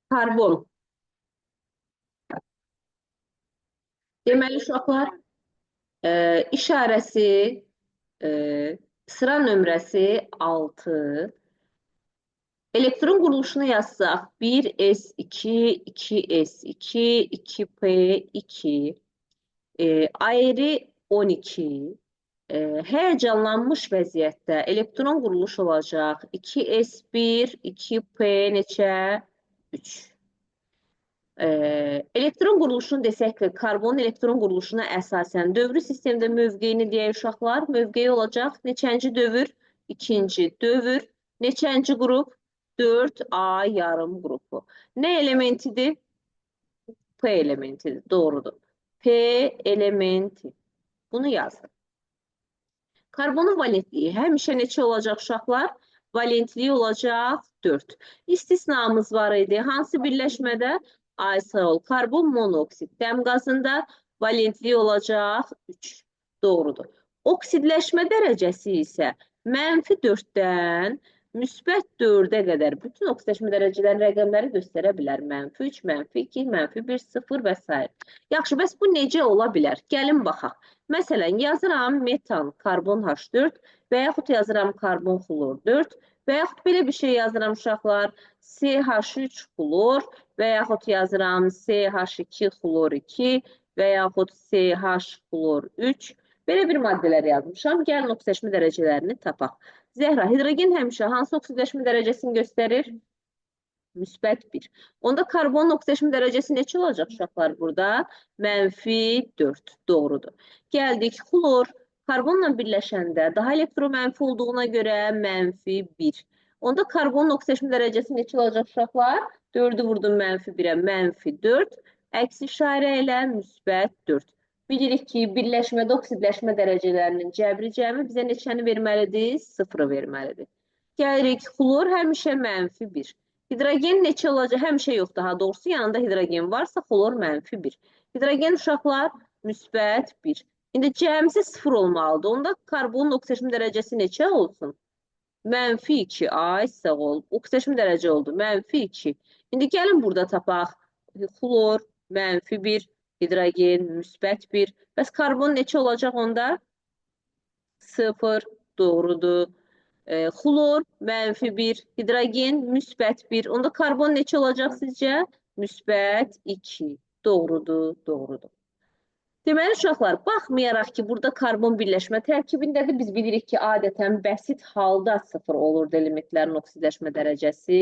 Karbon. Deməli, uşaqlar, işarəsi, e, sıra nömrəsi 6. Elektron quruluşunu yazsaq, 1s2, 2s2, 2p2, ayrı 12. Həyəcanlanmış vəziyyətdə elektron quruluş olacaq. 2s1, 2p neçə? 3. Elektron quruluşunu desək ki, karbonun elektron quruluşuna əsasən dövrü sistemdə mövqeyini deyək uşaqlar. Mövqeyi olacaq neçənci dövr? İkinci dövr. Neçənci qrup? 4A yarım qrupu. Nə elementidir? P elementidir. Doğrudur. P elementi. Bunu yazın. Karbonun valentliyi həmişə neçə olacaq uşaqlar? Valentliyi olacaq 4. İstisnamız var idi. Hansı birləşmədə? Aysol, karbon monoksid. Dəm qazında valentliyi olacaq 3. Doğrudur. Oksidləşmə dərəcəsi isə -4-dən müsbət 4-ə qədər bütün oksidləşmə dərəcələrin rəqəmləri göstərə bilər. -3, -2, -1, 0 və s. Yaxşı, bəs bu necə ola bilər? Gəlin baxaq. Məsələn, yazıram metan, karbon H4 və yaxud yazıram karbon xlor 4 və yaxud belə bir şey yazıram uşaqlar, CH3 xlor və yaxud yazıram CH2 xlor 2 və yaxud CH xlor 3. Belə bir maddələr yazmışam. Gəlin oksidləşmə dərəcələrini tapaq. Zəhra, hidrogen həmişə hansı oksidləşmə dərəcəsini göstərir? Müsbət 1. Onda karbonun oksidləşmə dərəcəsi neçə olacaq uşaqlar burada? -4. Doğrudur. Gəldik xlor. Karbonla birləşəndə daha elektromənfi olduğuna görə -1. Onda karbonun oksidləşmə dərəcəsi neçə olacaq uşaqlar? 4-ü vurdum -1-ə, -4. Əks işarə ilə müsbət 4. Bilirik ki, birləşmədə oksidləşmə dərəcələrinin cəbri cəmi bizə neçəni verməlidir? 0 verməlidir. Gəlirik, xlor həmişə -1. Hidrogen neçə olacaq? Həmişə yox, daha doğrusu yanında hidrogen varsa xlor -1. Hidrogen uşaqlar müsbət 1. İndi cəmsi 0 olmalıdır. Onda karbonun oksidləşmə dərəcəsi neçə olsun? -2. Ay, sağ ol. Oksidləşmə dərəcə oldu. -2. İndi gəlin burada tapaq. Xlor -1, hidrogen müsbət 1. Bəs karbon neçə olacaq onda? 0. Doğrudur. Xlor -1, hidrogen müsbət 1. Onda karbon neçə olacaq sizcə? Müsbət 2. Doğrudur, doğrudur. Deməli, uşaqlar, baxmayaraq ki, burada karbon birləşmə tərkibindədir, biz bilirik ki, adətən bəsit halda 0 olurdu elementlərin oksidləşmə dərəcəsi.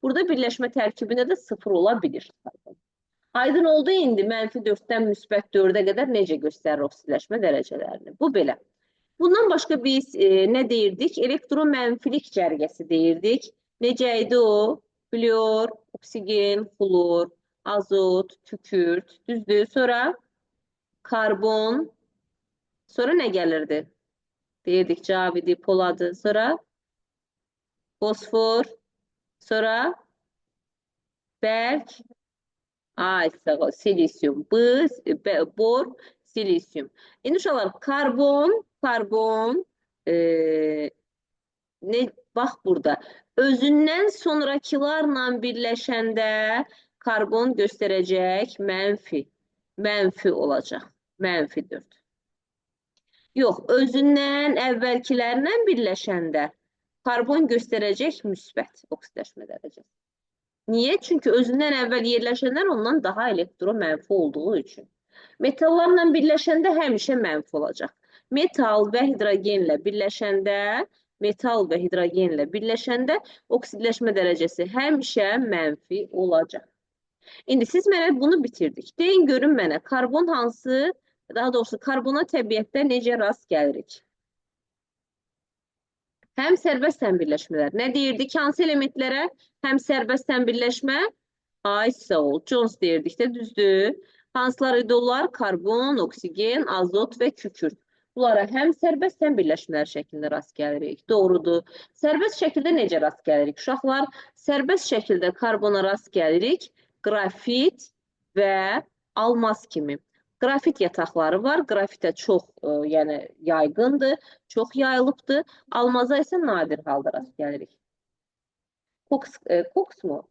Burada birləşmə tərkibində də 0 ola bilir. Aydın oldu indi -4-dən müsbət 4-ə qədər necə göstərir oksidləşmə dərəcələrini? Bu belə. Bundan başqa biz nə deyirdik? Elektromənfilik cərgəsi deyirdik. Necə idi o? Flor, oksigen, xlor, azot, kükürt, düzdür. Sonra karbon, sonra nə gəlirdi? Deyirdik Cavidi, Poladı, sonra fosfor, sonra bərk, silisyum, bor, silisyum. İndi uşaqlar, karbon, bax burada, özündən sonrakilarla birləşəndə karbon göstərəcək mənfi olacaq, -4. Yox, özündən əvvəlkilərlə birləşəndə karbon göstərəcək müsbət oksidləşmə dərəcəsi. Niyə? Çünki özündən əvvəl yerləşənlər ondan daha elektromənfi olduğu üçün. Metallarla birləşəndə həmişə mənfi olacaq. Metal və hidrogenlə birləşəndə oksidləşmə dərəcəsi həmişə mənfi olacaq. İndi siz mənə bunu bitirdik. Deyin görün mənə, karbon hansı, daha doğrusu karbona təbiətdə necə rast gəlirik? Həm sərbəst həm birləşmələr. Nə deyirdik? Hansı elementlərə həm sərbəst həm birləşmə? Ay, sağ ol. Jones deyirdik də, düzdür. Hansılar idi onlar? Karbon, oksigen, azot və kükürt. Bunlara həm sərbəst həm birləşmələr şəklində rast gəlirik. Doğrudur. Sərbəst şəkildə necə rast gəlirik? Uşaqlar, sərbəst şəkildə karbona rast gəlirik. Qrafit və almaz kimi. Qrafit yataqları var. Qrafitə çox yayğındır, çox yayılıbdır. Almaza isə nadir halda rast gəlirik. Koks mu?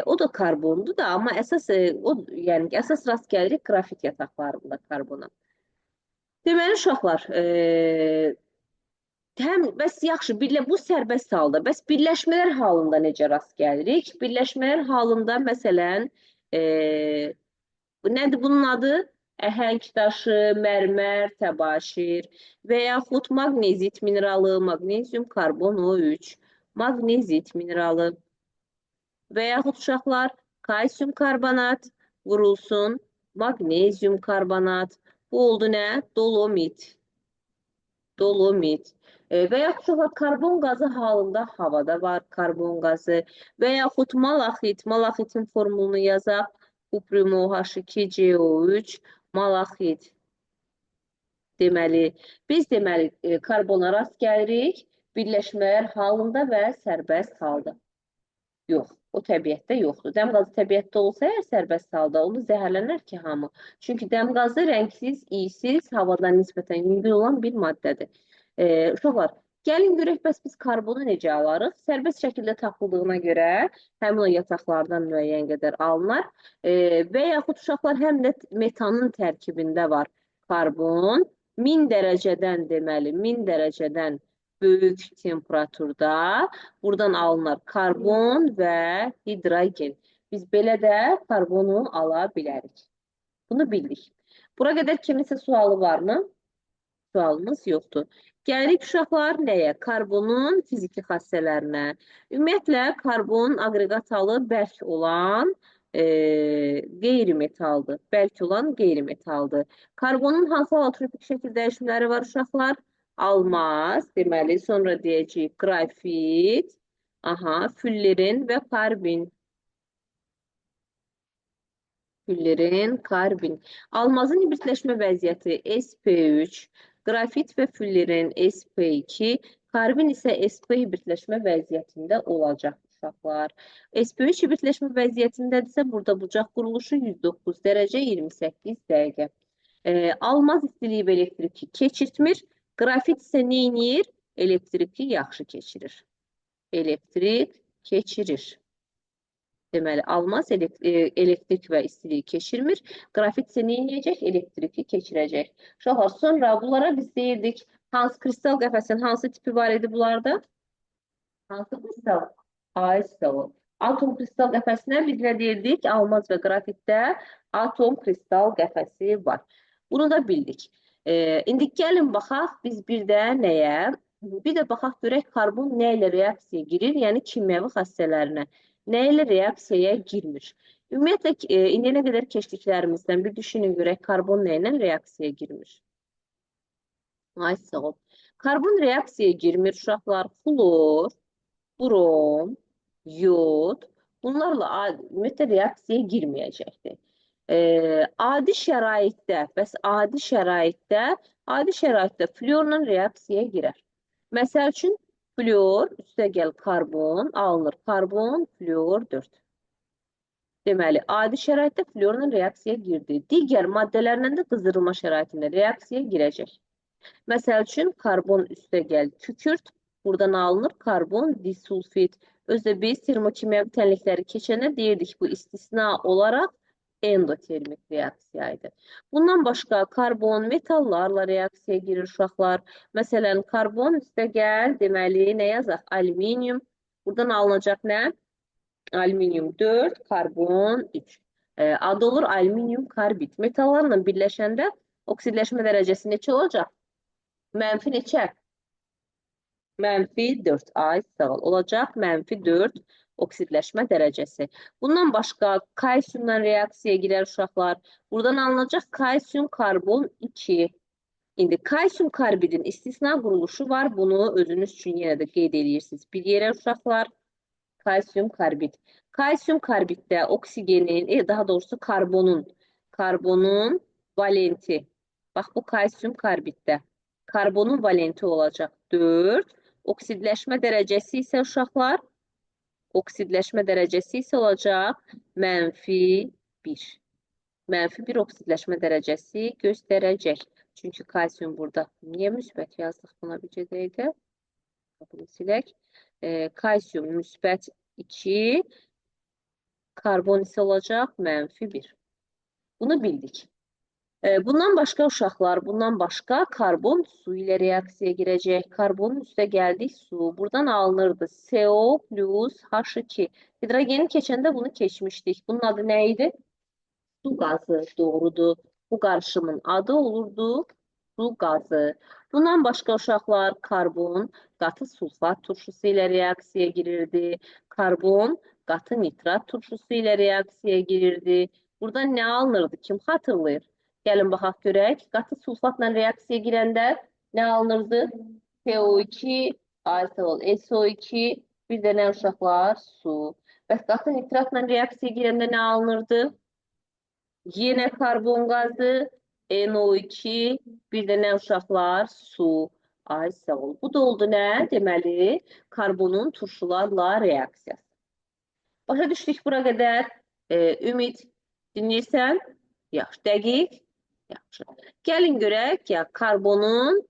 O da karbondur da, amma əsas yəni əsas rast gəlirik qrafit yataqlarında karbona. Deməli uşaqlar, bəs yaxşı, bu sərbəst halda, bəs birləşmələr halında necə rast gəlirik? Birləşmələr halında məsələn, nədir bunun adı? Əhəng daşı, mərmər, təbaşir və yaxud maqnezit mineralı, maqnezium karbon O3, maqnezit mineralı və yaxud uşaqlar kalsium karbonat vurulsun, maqnezium karbonat. Bu oldu nə? Dolomit. Dolomit. Və yaxud karbon qazı halında havada var karbon qazı və yaxud malaxit, malaxitin formulunu yazaq. Kuprium OH2CO3, malaxit. Deməli, biz karbona rast gəlirik birləşmələr halında və sərbəst halda. Yox, o təbiətdə yoxdur. Dəm qazı təbiətdə olsa əgər sərbəst halda, onu zəhərlənər ki, hamı. Çünki dəm qazı rəngsiz, iysiz, havadan nisbətən yüngül olan bir maddədir. Uşaqlar, gəlin görək, bəs biz karbonu necə alarıq? Sərbəst şəkildə tapıldığına görə həmin o yataqlardan müəyyən qədər alınır. Və yaxud uşaqlar həm də metanın tərkibində var karbon. 1000 dərəcədən deməli, 1000 dərəcədən böyük temperaturda buradan alınır karbon və hidrogen. Biz belə də karbonu ala bilərik. Bunu bildik. Bura qədər kiminsə sualı varmı? Sualımız yoxdur. Gəlirik uşaqlar nəyə? Karbonun fiziki xassələrinə. Ümumiyyətlə, karbon aqreqat halı bərk olan qeyri-metaldır. Bərk olan qeyri-metaldır. Karbonun hansı alotropik şəkil dəyişimləri var uşaqlar? Almaz, deməli, sonra deyəcəyik qrafit, füllerin və karbin. Füllerin, karbin. Almazın hibritləşmə vəziyyəti sp3, qrafit və füllerin sp2, karbin isə sp hibritləşmə vəziyyətində olacaq uşaqlar. sp3 hibritləşmə vəziyyətindədirsə, burada bucaq quruluşu 109 dərəcə 28 dəqiqə. Almaz istiliyi və elektriki keçirtmir. Qrafit isə nə edir? Elektriki yaxşı keçirir. Elektrik keçirir. Deməli, almaz elektrik və istiliyi keçirmir. Qrafit isə nə edəcək? Elektriki keçirəcək. Uşaqlar, sonra bunlara biz deyirdik, hansı kristal qəfəsin hansı tipi var idi bunlarda? Hansı kristal? A-stalı. Atom kristal qəfəsinə biz nə deyirdik? Almaz və qrafitdə atom kristal qəfəsi var. Bunu da bildik. İndi gəlin baxaq biz bir də nəyə? Bir də baxaq görək karbon nə ilə reaksiyaya girir, yəni kimyəvi xassələrinə. Nə ilə reaksiyaya girmir? Ümumiyyətlə, indiyənə qədər keçdiklərimizdən bir düşünün görək karbon nə ilə reaksiyaya girmir? Ay sağ ol. Karbon reaksiyaya girmir uşaqlar. Flor, brom, yod. Bunlarla ümumiyyətlə reaksiyaya girməyəcəkdir. Adi şəraitdə fluorla reaksiyaya girər. Məsəl üçün, fluor üstəgəl karbon alınır. Karbon, fluor 4. Deməli, adi şəraitdə fluorla reaksiyaya girdi. Digər maddələrlə də qızdırılma şəraitində reaksiyaya girəcək. Məsəl üçün, karbon üstəgəl kükürt, buradan alınır karbon disulfit. Özdə biz termokimyəvi tənlikləri keçənə deyirdik bu istisna olaraq endotermik reaksiyaydı. Bundan başqa karbon metallarla reaksiyaya girir uşaqlar. Məsələn, karbon üstəgəl deməli nə yazaq? Alüminium. Buradan alınacaq nə? Alüminium 4, karbon 3. Adı olur alüminium karbid. Metallarla birləşəndə oksidləşmə dərəcəsi neçə olacaq? Mənfi neçə? Mənfi 4. Ay sağ ol. Olacaq mənfi 4 oksidləşmə dərəcəsi. Bundan başqa kalsiumla reaksiyaya girər uşaqlar. Buradan alınacaq kalsium karbon 2. İndi kalsium karbidin istisna quruluşu var. Bunu özünüz üçün yenə də qeyd edirsiniz. Bir yerə uşaqlar, kalsium karbid. Kalsium karbiddə oksigenin, daha doğrusu karbonun valenti. Bax, bu kalsium karbiddə. Karbonun valenti olacaq 4. Oksidləşmə dərəcəsi isə uşaqlar, olacaq mənfi 1. Mənfi 1 oksidləşmə dərəcəsi göstərəcək. Çünki kalsium burada. Niyə müsbət yazdıq buna bir dəqiqə? Bunu silək. Kalsium müsbət 2. Karbon isə olacaq -1. Bunu bildik. Bundan başqa uşaqlar, bundan başqa karbon su ilə reaksiyaya girəcək. Karbonun üstə gəldik su. Buradan alınırdı CO plus H2. Hidrogeni keçəndə bunu keçmişdik. Bunun adı nə idi? Su qazı. Doğrudur. Bu qarışımın adı olurdu su qazı. Bundan başqa uşaqlar karbon qatı sulfat turşusu ilə reaksiyaya girirdi. Karbon qatı nitrat turşusu ilə reaksiyaya girirdi. Buradan nə alınırdı? Kim xatırlayır? Gəlin baxaq görək. Qatı sulfatla reaksiyaya girəndə nə alınırdı? CO2, aerosol, SO2, bir də nə uşaqlar? Su. Və qatı nitratla reaksiyaya girəndə nə alınırdı? Yenə karbon qazı, NO2, bir də nə uşaqlar? Su. Ay sağ ol. Bu da oldu nə? Deməli, karbonun turşularla reaksiyası. Başa düşdük bura qədər. Ümid, dinləyirsən? Yaxşı, dəqiq. Yaxşı. Gəlin görək ya, karbonun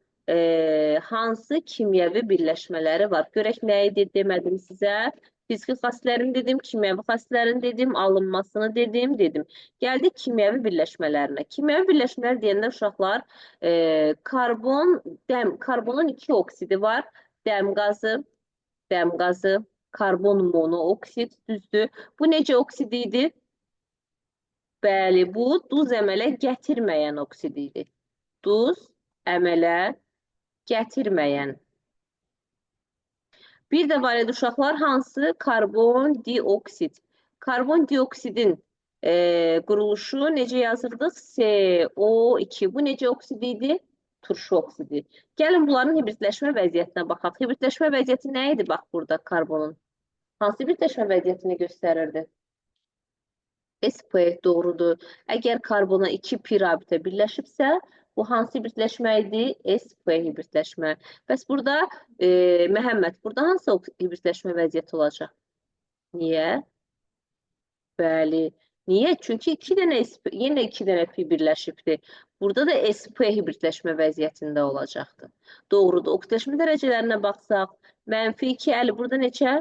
hansı kimyəvi birləşmələri var. Görək nə idi demədim sizə. Fiziki xassələrini dedim, kimyəvi xassələrini dedim, alınmasını dedim. Gəldik kimyəvi birləşmələrinə. Kimyəvi birləşmələr deyəndə uşaqlar, karbonun 2 oksidi var. Dəm qazı, karbon monooksid, düzdür. Bu necə oksid idi? Bəli, bu duz əmələ gətirməyən oksid idi. Duz əmələ gətirməyən. Bir də var idi uşaqlar, hansı? Karbon dioksid. Karbon dioksidin quruluşu necə yazırdıq? CO2. Bu necə oksid idi? Turşu oksidi. Gəlin bunların hibridləşmə vəziyyətinə baxaq. Hibridləşmə vəziyyəti nə idi? Bax burada karbonun. Hansı hibridləşmə vəziyyətini göstərirdi? SP doğrudur. Əgər karbona 2 pi rabitə birləşibsə, bu hansı hibridləşmə idi? SP hibridləşmə. Bəs burada, Məhəmməd, burada hansı hibridləşmə vəziyyəti olacaq? Niyə? Bəli. Niyə? Çünki yenə 2 dənə pi birləşibdir. Burada da SP hibridləşmə vəziyyətində olacaqdır. Doğrudur. Oksidləşmə dərəcələrinə baxsaq, -2, burada neçə?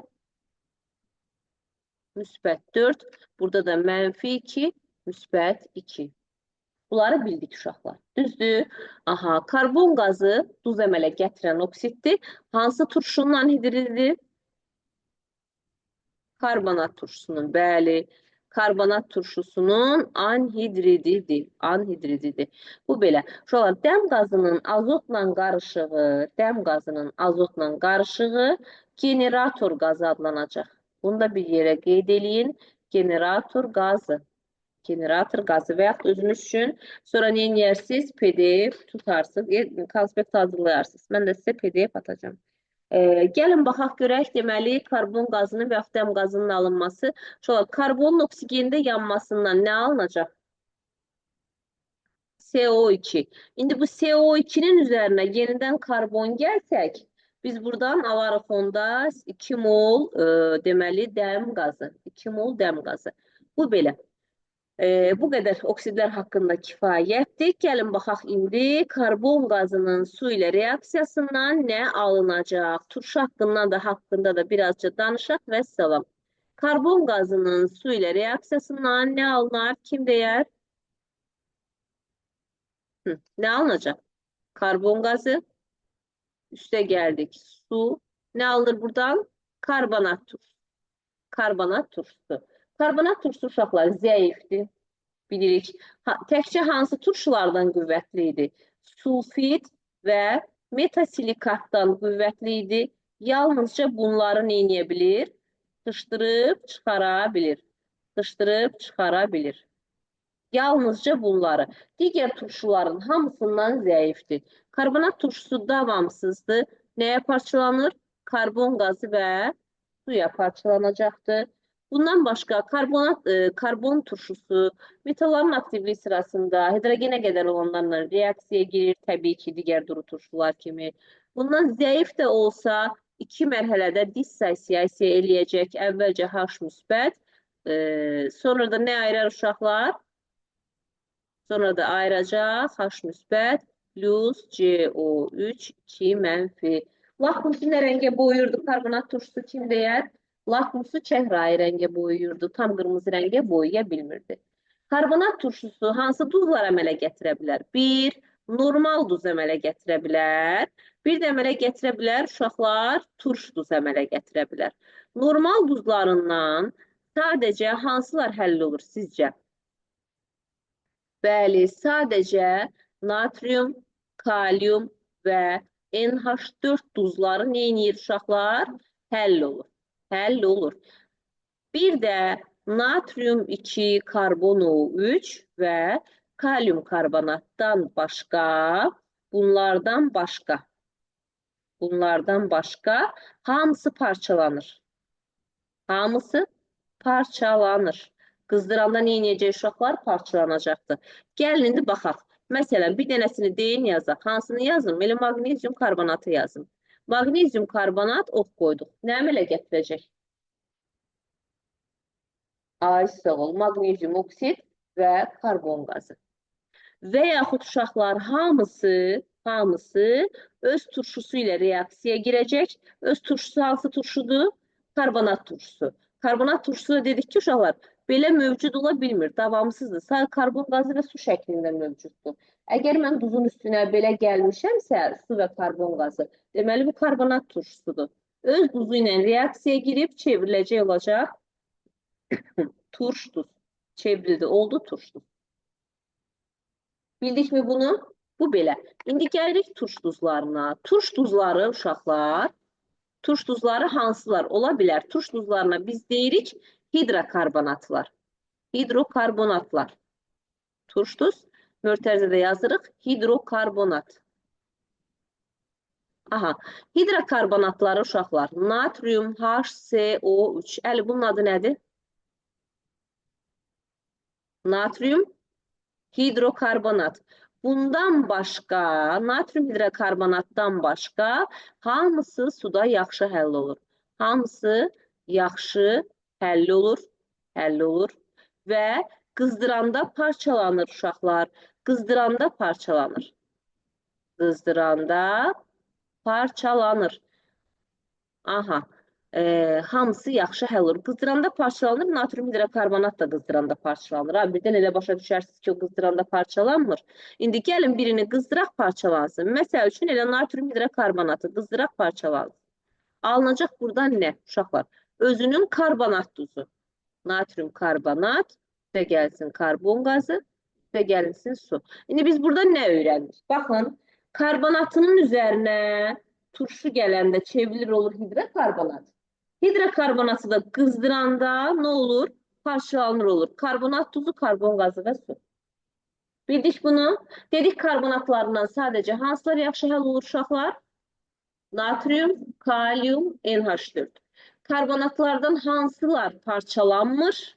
Müsbət 4, burada da -2, müsbət 2. Bunları bildik uşaqlar. Düzdür? Aha, karbon qazı duz əmələ gətirən oksiddir. Hansı turşundan hidridir? Karbonat turşusunun, bəli. Karbonat turşusunun anhidrididir. Bu belə. Uşaqlar, dəm qazının azotla qarışığı generator qazı adlanacaq. Bunu da bir yerə qeyd eləyin. Generator qazı və yaxud özünüz üçün sonra nə edərsiniz? PDF tutarsınız, konspekt hazırlayarsınız. Mən də sizə PDF atacağım. Gəlin baxaq görək, deməli, karbon qazının və yaxud dəm qazının alınması. Karbonun oksigendə yanmasından nə alınacaq? CO2. İndi bu CO2'nin üzərinə yenidən karbon gəlsək, biz buradan alarıq onda 2 mol deməli dəm qazı. 2 mol dəm qazı. Bu belə. Bu qədər oksidlər haqqında kifayətdir. Gəlin baxaq indi karbon qazının su ilə reaksiyasından nə alınacaq? Turşu haqqında da birazca danışaq və salam. Karbon qazının su ilə reaksiyasından nə alınar? Kim deyər? Nə alınacaq? Karbon qazı. Üstə gəldik. Su. Nə alınır buradan? Karbonat turşusu. Karbonat turşusu. Karbonat turşusu uşaqlar zəifdir. Bilirik. Təkcə hansı turşulardan qüvvətli idi? Sulfit və metasilikatdan qüvvətli idi. Yalnızca bunları nə edə bilir? Qışdırıb çıxara bilir. Qışdırıb çıxara bilir. Yalnızca bunları. Digər turşuların hamısından zəifdir. Karbonat turşusu davamsızdır. Nəyə parçalanır? Karbon qazı və suya parçalanacaqdır. Bundan başqa karbon turşusu metalların aktivliyi sırasında hidrogenə qədər olanlarla reaksiyaya girir, təbii ki, digər duru turşular kimi. Bundan zəif də olsa 2 mərhələdə dissosiasiya eləyəcək. Əvvəlcə H müsbət, sonra da nə ayırar uşaqlar? Sonra da ayıracaq H müsbət plus CO3 2 mənfi. Laxmısı nə rəngə boyurdu karbonat turşusu kim deyər? Lakmusu çəhrayı rəngə boyuyurdu, tam qırmızı rəngə boyaya bilmirdi. Karbonat turşusu hansı duzlar əmələ gətirə bilər? Bir, normal duz əmələ gətirə bilər. Bir də əmələ gətirə bilər, uşaqlar, turş duz əmələ gətirə bilər. Normal duzlarından sadəcə hansılar həll olur sizcə? Bəli, sadəcə natrium, kalium və NH4 duzları nə edir uşaqlar? Həll olur. Həll olur. Bir də natrium 2 karbonu 3 və kalium karbonatdan bunlardan başqa hamısı parçalanır. Hamısı parçalanır. Qızdıranda nə edəcək uşaqlar? Parçalanacaqdır. Gəlin indi baxaq. Məsələn, bir dənəsini deyin yazaq. Hansını yazın? Elə magnezium karbonatı yazın. Magnezium karbonat ox qoyduq. Nə əmələ gətirəcək? Ay sağ ol, magnezium oksid və karbon qazı. Və yaxud uşaqlar hamısı öz turşusu ilə reaksiyaya girəcək. Öz turşusu hansı turşudur? Karbonat turşusu. Karbonat turşusu da dedik ki, uşaqlar, belə mövcud ola bilmir, davamsızdır. Sadəcə karbon qazı və su şəklində mövcuddur. Əgər mən duzun üstünə belə gəlmişəmsə, su və karbon qazı, deməli bu karbonat turşusudur. Öz duzu ilə reaksiyaya girib çevriləcək olacaq turş duz. Çevrildi, oldu turş duz. Bildik mi bunu? Bu belə. İndi gəlirik turş duzlarına. Turş duzları uşaqlar, turş duzları hansılar ola bilər? Turş duzlarına biz deyirik hidrokarbonatlar. Hidrokarbonatlar. Turş duz, mötərizədə yazırıq hidrokarbonat. Aha, hidrokarbonatları uşaqlar, natrium HCO3. Əli, bunun adı nədir? Natrium hidrokarbonat. Bundan başqa, natrium hidrokarbonatdan başqa hamısı suda yaxşı həll olur. Hamısı yaxşı həll olur və qızdıranda parçalanır uşaqlar. Qızdıranda parçalanır. Qızdıranda parçalanır. Aha. Hamısı yaxşı həll olur. Qızdıranda parçalanır, natrium hidrokarbonat da qızdıranda parçalanır. Birdən elə başa düşərsiniz ki, o qızdıranda parçalanmır. İndi gəlin birini qızdıraq parçalansın. Məsəl üçün elə natrium hidrokarbonatı qızdıraq parçalansın. Alınacaq buradan nə? Uşaqlar, özünün karbonat duzu. Natrium karbonat və gəlsin karbon qazı və gəlsin su. İndi biz burada nə öyrəndik? Baxın, karbonatının üzərinə turşu gələndə çevrilir olur hidrokarbonat. Hidrokarbonatı da qızdıranda nə olur? Parçalanır olur. Karbonat tuzu, karbon qazı və su. Bildik bunu. Dedik karbonatlarından sadəcə hansılar yaxşı həll olur uşaqlar? Natrium, kalium, NH4. Karbonatlardan hansılar parçalanmır?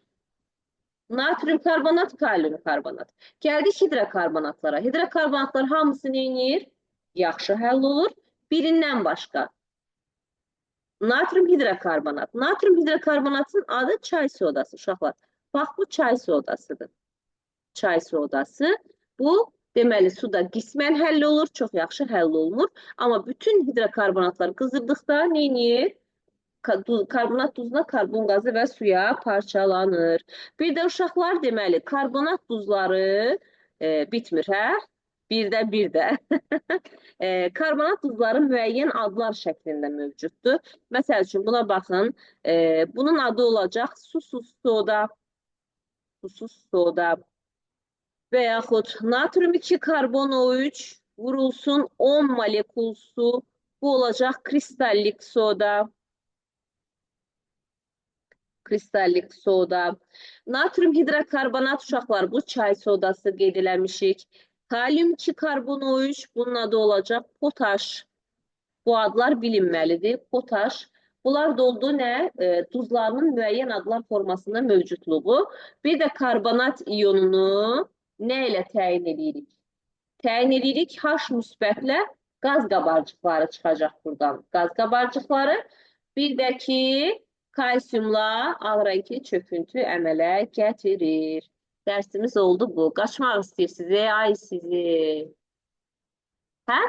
Natrium karbonat, kalium karbonat. Gəldik hidrokarbonatlara. Hidrokarbonatlar hamısı nə edir? Yaxşı həll olur. Birindən başqa. Natrium hidrokarbonat. Natrium hidrokarbonatın adı çay sodası uşaqlar. Bax, bu çay sodasıdır. Çay sodası. Bu, deməli, suda qismən həll olur, çox yaxşı həll olunur. Amma bütün hidrokarbonatlar qızdırdıqda nə edir? Karbonat duzuna, karbon qazı və suya parçalanır. Bir də uşaqlar, deməli, karbonat duzları bitmir, hə? Bir də. Karbonat duzları müəyyən adlar şəklində mövcuddur. Məsəl üçün, buna baxın. Bunun adı olacaq susuz soda. Susuz soda. Və yaxud natrium 2 karbon O3 vurulsun 10 molekul su. Bu olacaq kristallik soda. Kristallik soda. Natrium hidrokarbonat uşaqlar, bu çay sodası qeyd eləmişik. Kalium 2 karbon O3, bunun adı olacaq potaş. Bu adlar bilinməlidir. Potaş. Bunlar da oldu nə? Duzlarının müəyyən adlar formasında mövcudluğu. Bir də karbonat iyonunu nə ilə təyin edirik? Təyin edirik H müsbətlə qaz qabarcıqları çıxacaq buradan. Qaz qabarcıqları. Bir də ki, kalsiumla ağ rəngli çöküntü əmələ gətirir. Dərsimiz oldu bu. Qaçmaq istəyirsiniz, ay sizi. Hə?